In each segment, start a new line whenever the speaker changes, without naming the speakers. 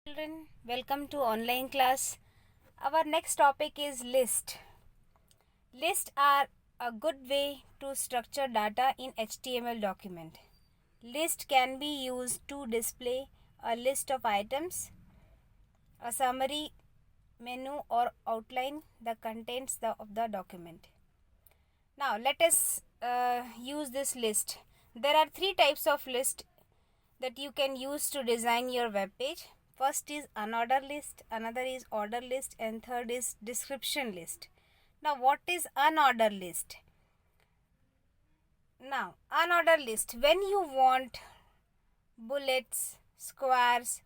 Children, welcome to online class. Our next topic is list. Lists are a good way to structure data in HTML document. List can be used to display a list of items, a summary, menu or outline the contents of the document. Now let us use this list. There are three types of list that you can use to design your web page. First is unordered list, another is order list, and third is description list. Now what is unordered list? Now unordered list, when you want bullets, squares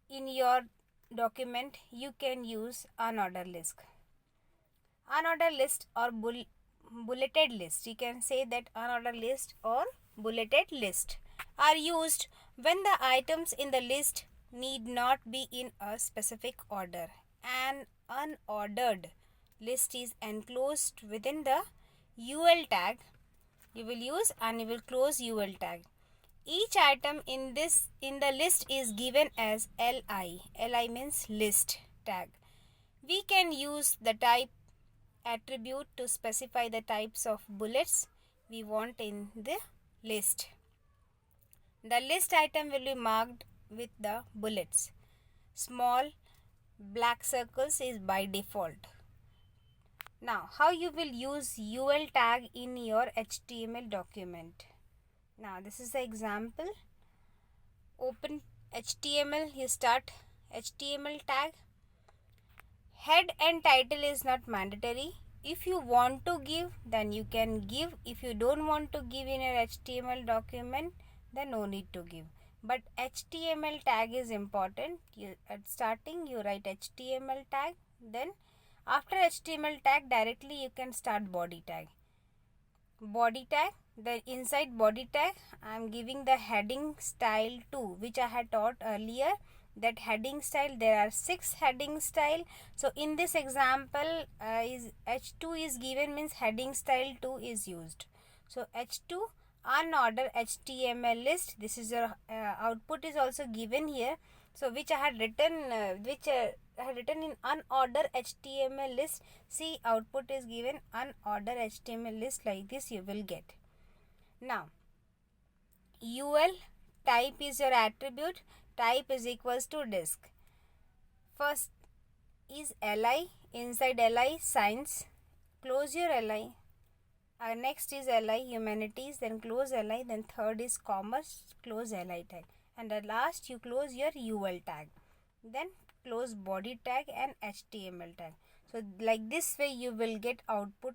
in your document, you can use unordered list. Unordered list or bulleted list, you can say that unordered list or bulleted list are used when the items in the list need not be in a specific order. An unordered list is enclosed within the UL tag. You will use and you will close UL tag. Each item in the list is given as LI. LI means list tag. We can use the type attribute to specify the types of bullets we want in the list. The list item will be marked with the bullets. Small black circles is by default. Now, how you will use UL tag in your HTML document? Now, this is the example. Open HTML, you start HTML tag. Head and title is not mandatory. If you want to give, then you can give. If you don't want to give in your HTML document, then no need to give. But HTML tag is important. At starting you write HTML tag, then after HTML tag directly you can start body tag. Body tag, then inside body tag I am giving the heading style 2, which I had taught earlier. That heading style, there are 6 heading style. So in this example is H2 is given, means heading style 2 is used. So H2 unordered HTML list, this is your output is also given here. So which I had written in unordered HTML list. See, output is given unordered HTML list, like this you will get. Now UL type is your attribute. Type is equals to disk. First is LI. Inside LI science, close your LI. Next is LI humanities, then close LI. Then third is commerce, close LI tag. And at last you close your UL tag. Then close body tag and HTML tag. So like this way you will get output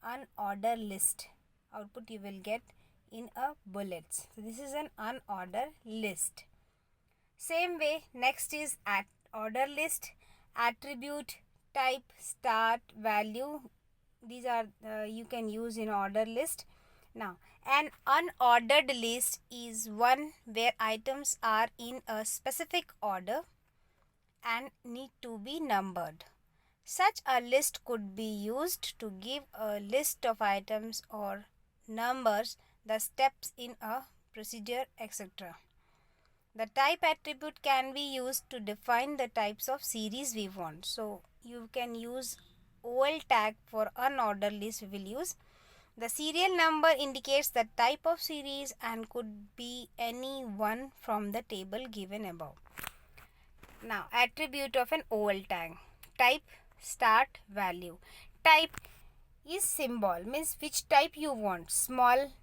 unordered list. Output you will get in a bullets. So this is an unordered list. Same way, next is order list, attribute, type, start, value. These are you can use in order list. Now, an unordered list is one where items are in a specific order and need to be numbered. Such a list could be used to give a list of items or numbers the steps in a procedure, etc. The type attribute can be used to define the types of series we want. So you can use OL tag for unordered list. We will use the serial number indicates the type of series and could be any one from the table given above. Now attribute of an OL tag. Type, start, value. Type is symbol, means which type you want. Small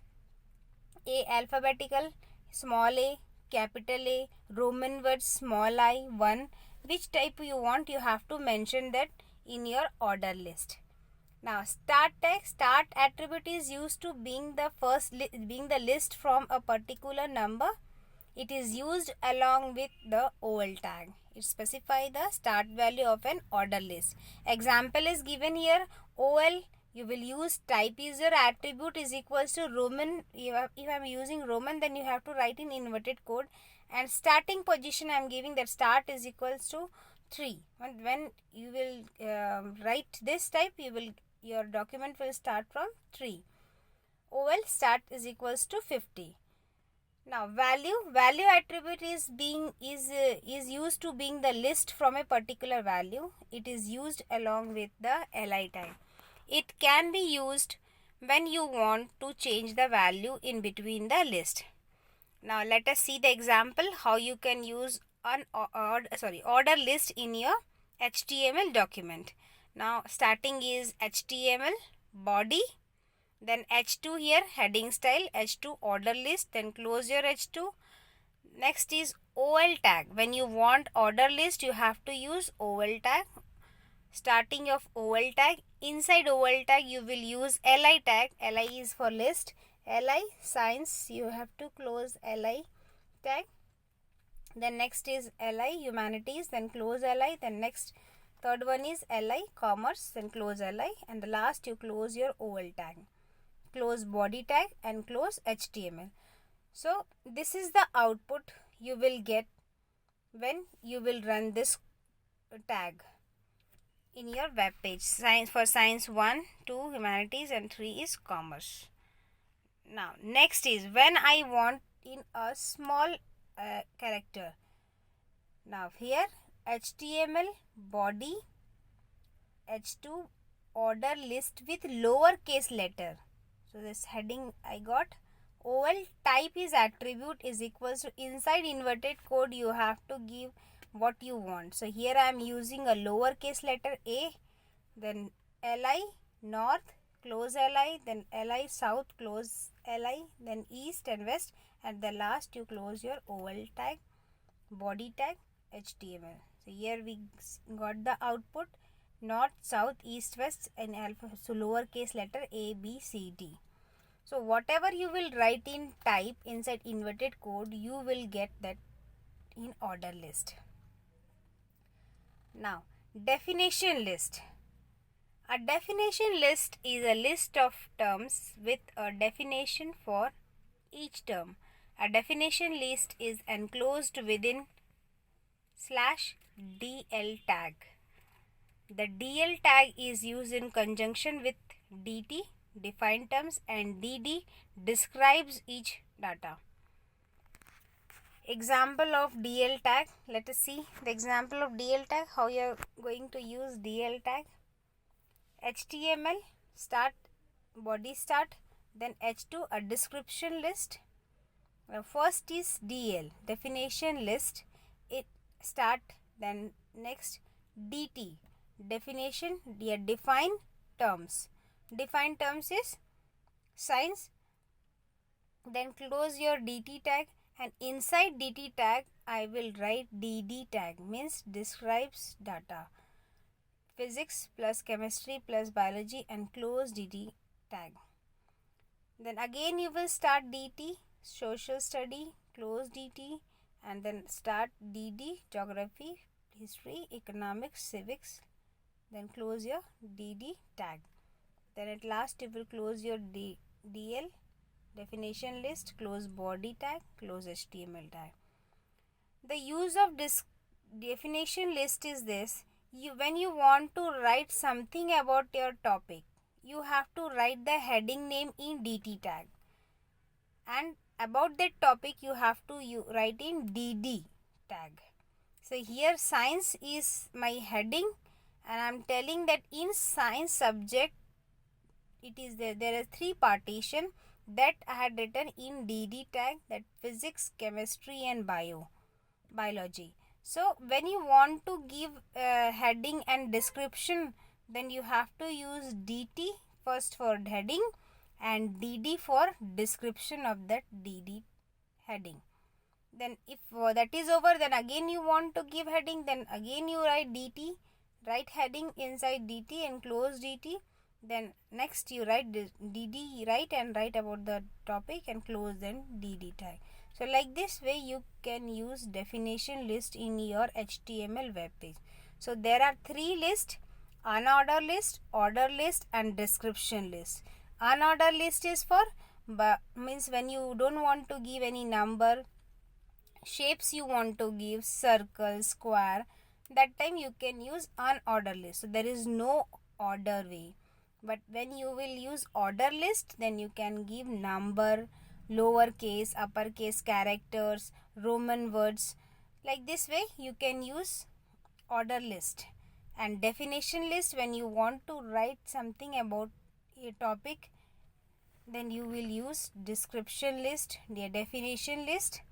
a, alphabetical, small a, capital A, Roman words, small I, 1. Which type you want, you have to mention that in your order list. Now start tag, start attribute is used to being the list from a particular number. It is used along with the OL tag. It specifies the start value of an order list. Example is given here. OL, you will use type is your attribute is equals to Roman. If I am using Roman, then you have to write in inverted code. And starting position I am giving that start is equals to 3. And when you will write this type, your document will start from 3. OL start is equals to 50. Now value attribute is used to being the list from a particular value. It is used along with the li tag. It can be used when you want to change the value in between the list. Now let us see the example how you can use an order list in your HTML document. Now starting is HTML body, then H2 here heading style, H2 order list, then close your H2. Next is OL tag. When you want order list, you have to use OL tag. Starting of OL tag, inside OL tag you will use LI tag. LI is for list. LI science, you have to close LI tag. Then next is LI humanities, then close LI. Then next third one is LI commerce, then close LI, and the last you close your OL tag. Close body tag and close HTML. So this is the output you will get when you will run this tag in your web page. Science for science 1, 2 humanities and 3 is commerce. Now next is when I want in a small character. Now here HTML body H2 order list with lowercase letter. So this heading I got. OL type is attribute is equals to inside inverted code you have to give what you want. So here I am using a lowercase letter A, then LI north, close LI, then LI south, close LI, then east and west, and the last you close your OL tag, body tag, HTML. So here we got the output north, south, east, west, and alpha, so lowercase letter A, B, C, D. So whatever you will write in type inside inverted code, you will get that in order list. Now definition list. A definition list is a list of terms with a definition for each term. A definition list is enclosed within /DL tag. The DL tag is used in conjunction with DT, define terms, and DD describes each data. Example of DL tag. Let us see the example of DL tag, how you are going to use DL tag. HTML start, body start, then H2 a description list. Now first is DL definition list, it start, then next DT definition, define terms. Define terms is science, then close your DT tag, and inside DT tag I will write DD tag, means describes data, physics plus chemistry plus biology, and close DD tag. Then again you will start DT social study, close DT, and then start DD geography, history, economics, civics, then close your DD tag. Then at last you will close your DL definition list, close body tag, close HTML tag. The use of this definition list is this: when you want to write something about your topic, you have to write the heading name in DT tag, and about that topic you have to write in DD tag. So here science is my heading, and I am telling that in science subject it is there are 3 partition that I had written in DD tag, that physics, chemistry and biology. So when you want to give heading and description, then you have to use DT first for heading and DD for description of that DD heading. Then if that is over, then again you want to give heading, then again you write DT, write heading inside DT and close DT. Then next you write DD, write about the topic and close, then DD tag. So like this way you can use definition list in your HTML web page. So there are 3 lists: unordered list, order list and description list. Unordered list is for means when you don't want to give any number, shapes you want to give, circle, square, that time you can use unordered list. So there is no order way. But when you will use order list, then you can give number, lowercase, uppercase characters, Roman words. Like this way you can use order list. And definition list, when you want to write something about a topic, then you will use description list, the definition list.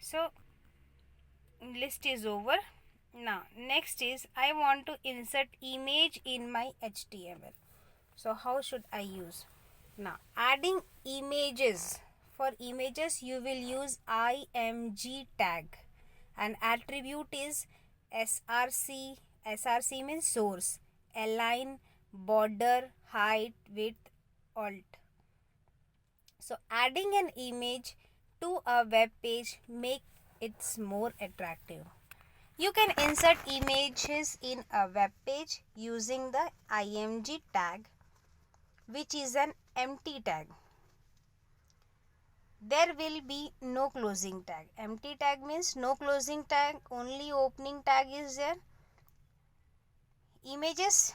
So list is over. Now next is, I want to insert image in my HTML. So how should I use? Now adding images. For images you will use img tag. An attribute is src. Src means source, align, border, height, width, alt. So adding an image to a web page make it more attractive. You can insert images in a web page using the img tag, which is an empty tag. There will be no closing tag. Empty tag means no closing tag, only opening tag is there. Images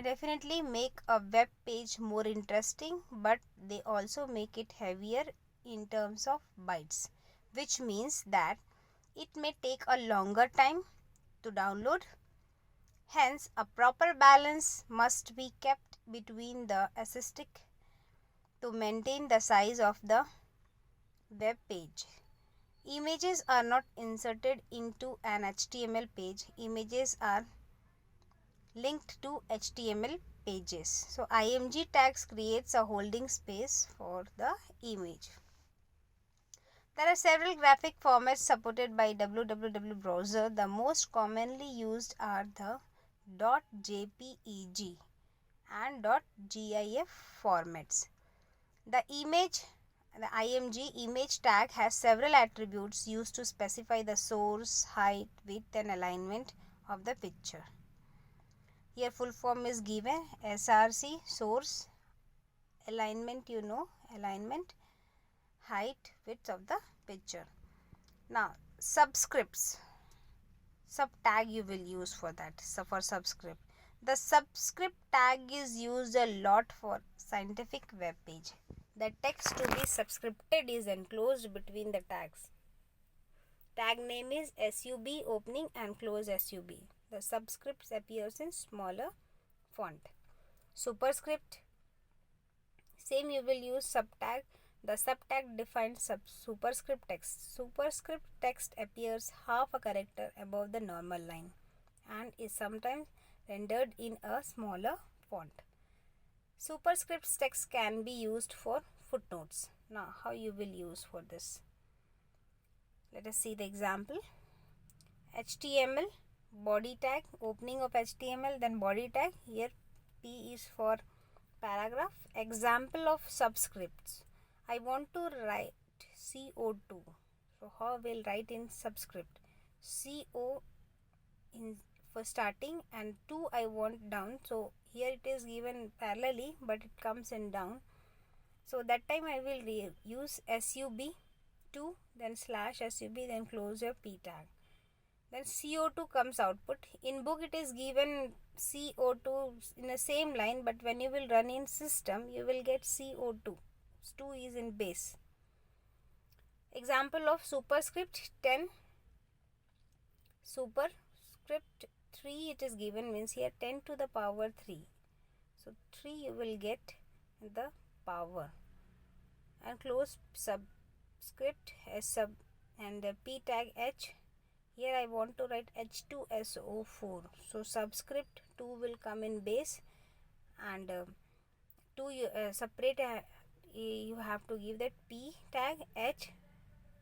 definitely make a web page more interesting, but they also make it heavier in terms of bytes, which means that it may take a longer time to download. Hence, a proper balance must be kept between the aesthetic to maintain the size of the web page. Images are not inserted into an HTML page. Images are linked to HTML pages. So img tags creates a holding space for the image. There are several graphic formats supported by www browser. The most commonly used are the .jpeg and .gif formats. The img image tag has several attributes used to specify the source, height, width and alignment of the picture. Here full form is given: src, source, alignment, alignment, height, width of the picture. Now subscripts, sub tag you will use for that. So for subscript, the subscript tag is used a lot for scientific web page. The text to be subscripted is enclosed between the tags. Tag name is sub, opening and close sub. The subscript appears in smaller font. Superscript, same you will use subtag. The subtag defines superscript text. Superscript text appears half a character above the normal line and is sometimes rendered in a smaller font. Superscript text can be used for footnotes. Now how you will use for this? Let us see the example. HTML body tag, opening of HTML, then body tag. Here P is for paragraph. Example of subscripts. I want to write CO2. So how will write in subscript? CO in for starting and 2 I want down. So here it is given parallelly, but it comes in down. So that time I will use sub 2, then slash sub, then close your p tag. Then CO2 comes output. In book it is given CO2 in the same line, but when you will run in system you will get CO2. 2 is in base. Example of superscript 10. Superscript 3 it is given, means here 10 to the power 3. So 3 you will get the power. And close subscript S sub and the p tag h. Here I want to write H2SO4. So subscript 2 will come in base and 2 separate you have to give that p tag h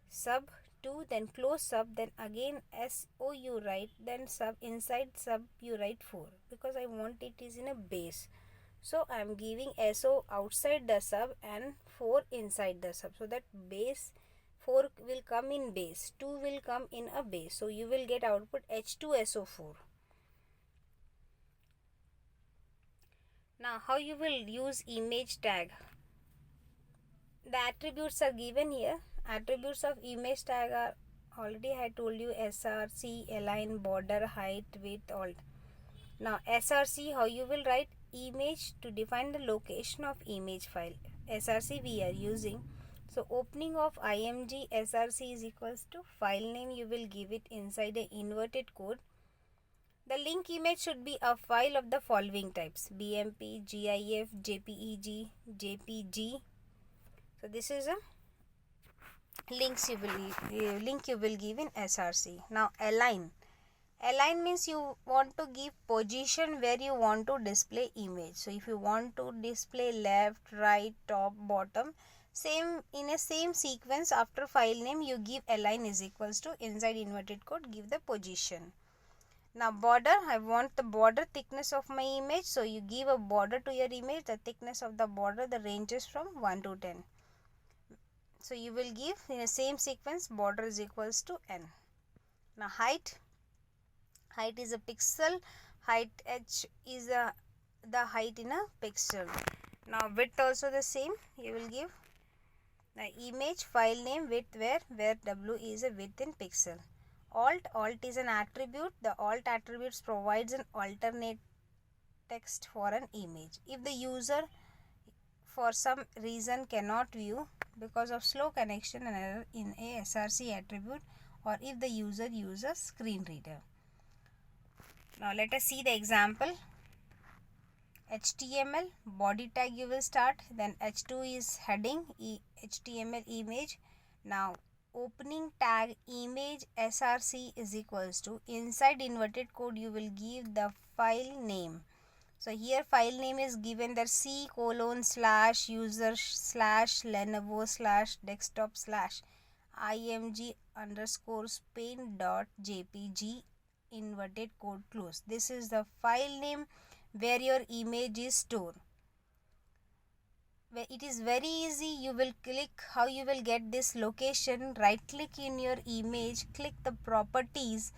sub 2, then close sub, then again SO you write, then sub, inside sub you write 4 because I want it is in a base. So I am giving SO outside the sub and 4 inside the sub, so that base 4 will come in base, 2 will come in a base. So you will get output H2SO4. Now how you will use image tag? The attributes are given here. Attributes of image tag are already I told you: src, align, border, height, width, alt. Now src, how you will write? Image, to define the location of image file. Src we are using So opening of img src is equals to file name. You will give it inside a inverted code. The link image should be a file of the following types: BMP, GIF, JPEG, JPG. So this is a link you will give in src. Now align. Align means you want to give position where you want to display image. So if you want to display left, right, top, bottom, same in a same sequence, after file name you give align is equals to inside inverted code give the position. Now border, I want the border thickness of my image, so you give a border to your image. The thickness of the border, the range is from 1 to 10. So you will give in the same sequence border is equals to n. Now height is a pixel, height h is the height in a pixel. Now width also the same, you will give the image file name width where w is a width in pixel. Alt is an attribute. The alt attributes provides an alternate text for an image. If the user for some reason cannot view because of slow connection and error in a src attribute, or if the user uses screen reader. Now let us see the example. HTML body tag you will start, then h2 is heading HTML image. Now opening tag image src is equals to inside inverted code you will give the file name. So here file name is given there c:/user/lenovo/desktop/img_spain.jpg inverted code close. This is the file name where your image is stored. It is very easy. You will click how you will get this location. Right click in your image, click the properties.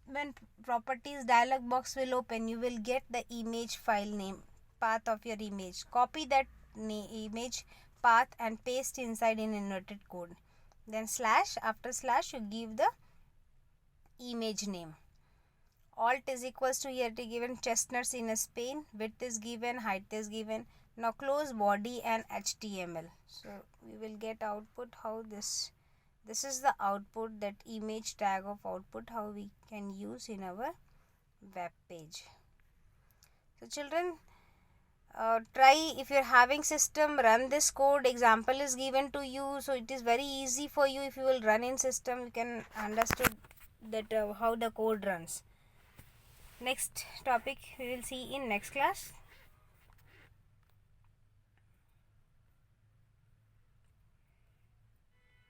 When properties dialog box will open, you will get the image file name path of your image. Copy that image path and paste inside in inverted code. Then slash, after slash you give the image name. Alt is equals to here to given chestnuts in a Spain, width is given, height is given. Now close body and HTML. So we will get output how this is the output, that image tag of output how we can use in our web page. So children, try, if you are having system, run this code. Example is given to you, so it is very easy for you. If you will run in system, you can understood that how the code runs. Next topic we will see in next class.